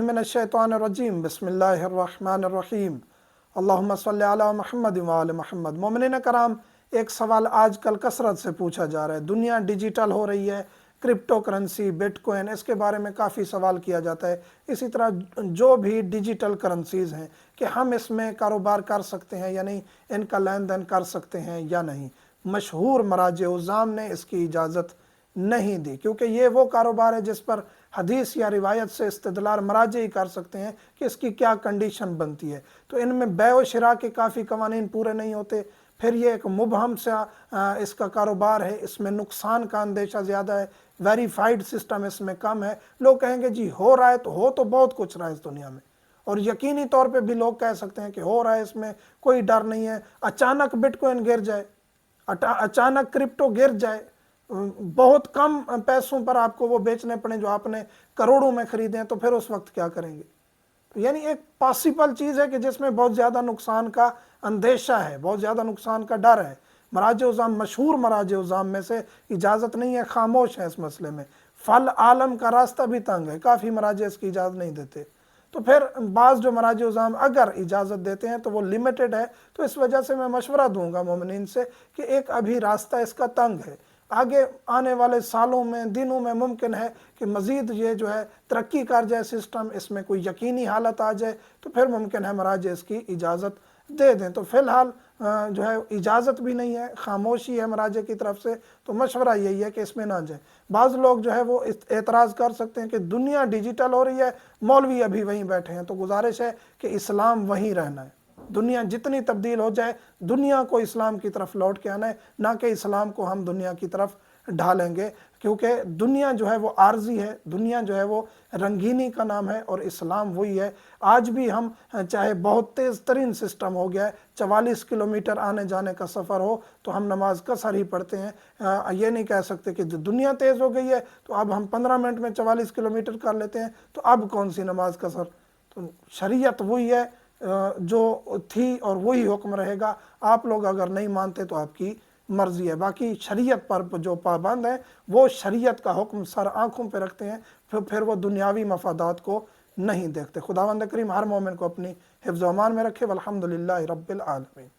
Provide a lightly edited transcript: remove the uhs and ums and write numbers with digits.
बिस्मिल्लाहि मिनश्शैतानिर्रजीम बिस्मिल्लाहिर्रहमानिर्रहीम अल्लाहुम्मा सल्लि अला मुहम्मद व आले मुहम्मद। मोमिनीन कराम, एक सवाल आजकल कसरत से पूछा जा रहा है। दुनिया डिजिटल हो रही है, क्रिप्टो करेंसी, बिटकॉइन, इसके बारे में काफ़ी सवाल किया जाता है। इसी तरह जो भी डिजिटल करेंसीज़ हैं कि हम इसमें कारोबार कर सकते हैं या नहीं, इनका लेन देन कर सकते हैं या नहीं। मशहूर मराज उज़ाम ने इसकी इजाज़त नहीं दी, क्योंकि ये वो कारोबार है जिस पर हदीस या रिवायत से इस्तिदलाल मराजे ही कर सकते हैं कि इसकी क्या कंडीशन बनती है। तो इनमें बै व शिरा के काफ़ी कवानीन पूरे नहीं होते। फिर ये एक मुबहम सा इसका कारोबार है, इसमें नुकसान का अंदेशा ज़्यादा है, वेरीफाइड सिस्टम इसमें कम है। लोग कहेंगे जी हो रहा है, तो हो तो बहुत कुछ रहा है इस दुनिया में, और यकीनी तौर पे भी लोग कह सकते हैं कि हो रहा है, इसमें कोई डर नहीं है। अचानक बिटकॉइन गिर जाए, अचानक क्रिप्टो गिर जाए, बहुत कम पैसों पर आपको वो बेचने पड़े जो आपने करोड़ों में खरीदे हैं, तो फिर उस वक्त क्या करेंगे। तो यानी एक पॉसिबल चीज़ है कि जिसमें बहुत ज़्यादा नुकसान का अंदेशा है, बहुत ज़्यादा नुकसान का डर है। मराज उज़ाम, मशहूर मराज उज़ाम में से इजाज़त नहीं है, खामोश है इस मसले में। फल आलम का रास्ता भी तंग है, काफ़ी मराजे इसकी इजाज़त नहीं देते। तो फिर बाज़ जो मराज उज़ाम अगर इजाज़त देते हैं तो वो लिमिटेड है। तो इस वजह से मैं मशवरा दूंगा मोमिनीन से कि एक अभी रास्ता इसका तंग है। आगे आने वाले सालों में, दिनों में मुमकिन है कि मज़ीद ये जो है तरक्की कर जाए सिस्टम, इसमें कोई यकीनी हालत आ जाए, तो फिर मुमकिन है मराजे इसकी इजाज़त दे दें। तो फ़िलहाल जो है इजाज़त भी नहीं है, खामोशी है मराजे की तरफ से। तो मशवरा यही है कि इसमें ना जाए। बाज़ लोग जो है वो एतराज़ कर सकते हैं कि दुनिया डिजिटल हो रही है, मौलवी अभी वहीं बैठे हैं। तो गुजारिश है कि इस्लाम वहीं रहना है। दुनिया जितनी तब्दील हो जाए, दुनिया को इस्लाम की तरफ लौट के आना है, ना कि इस्लाम को हम दुनिया की तरफ ढालेंगे। क्योंकि दुनिया जो है वो आर्जी है, दुनिया जो है वो रंगीनी का नाम है, और इस्लाम वही है। आज भी हम चाहे बहुत तेज़ तरीन सिस्टम हो गया है, 44 किलोमीटर आने जाने का सफ़र हो तो हम नमाज कसर ही पढ़ते हैं। ये नहीं कह सकते कि दुनिया तेज़ हो गई है तो अब हम 15 मिनट में 44 किलोमीटर कर लेते हैं, तो अब कौन सी नमाज कसर। तो शरीयत वही है जो थी और वही हुक्म रहेगा। आप लोग अगर नहीं मानते तो आपकी मर्जी है। बाकी शरीयत पर जो पाबंद है वो शरीयत का हुक्म सर आंखों पे रखते हैं, फिर वो दुनियावी मफादात को नहीं देखते। खुदावंद करीम हर मोमिन को अपनी हिफ्ज़ व अमान में रखे। वल्हम्दुलिल्लाहि रब्बिल आलमीन।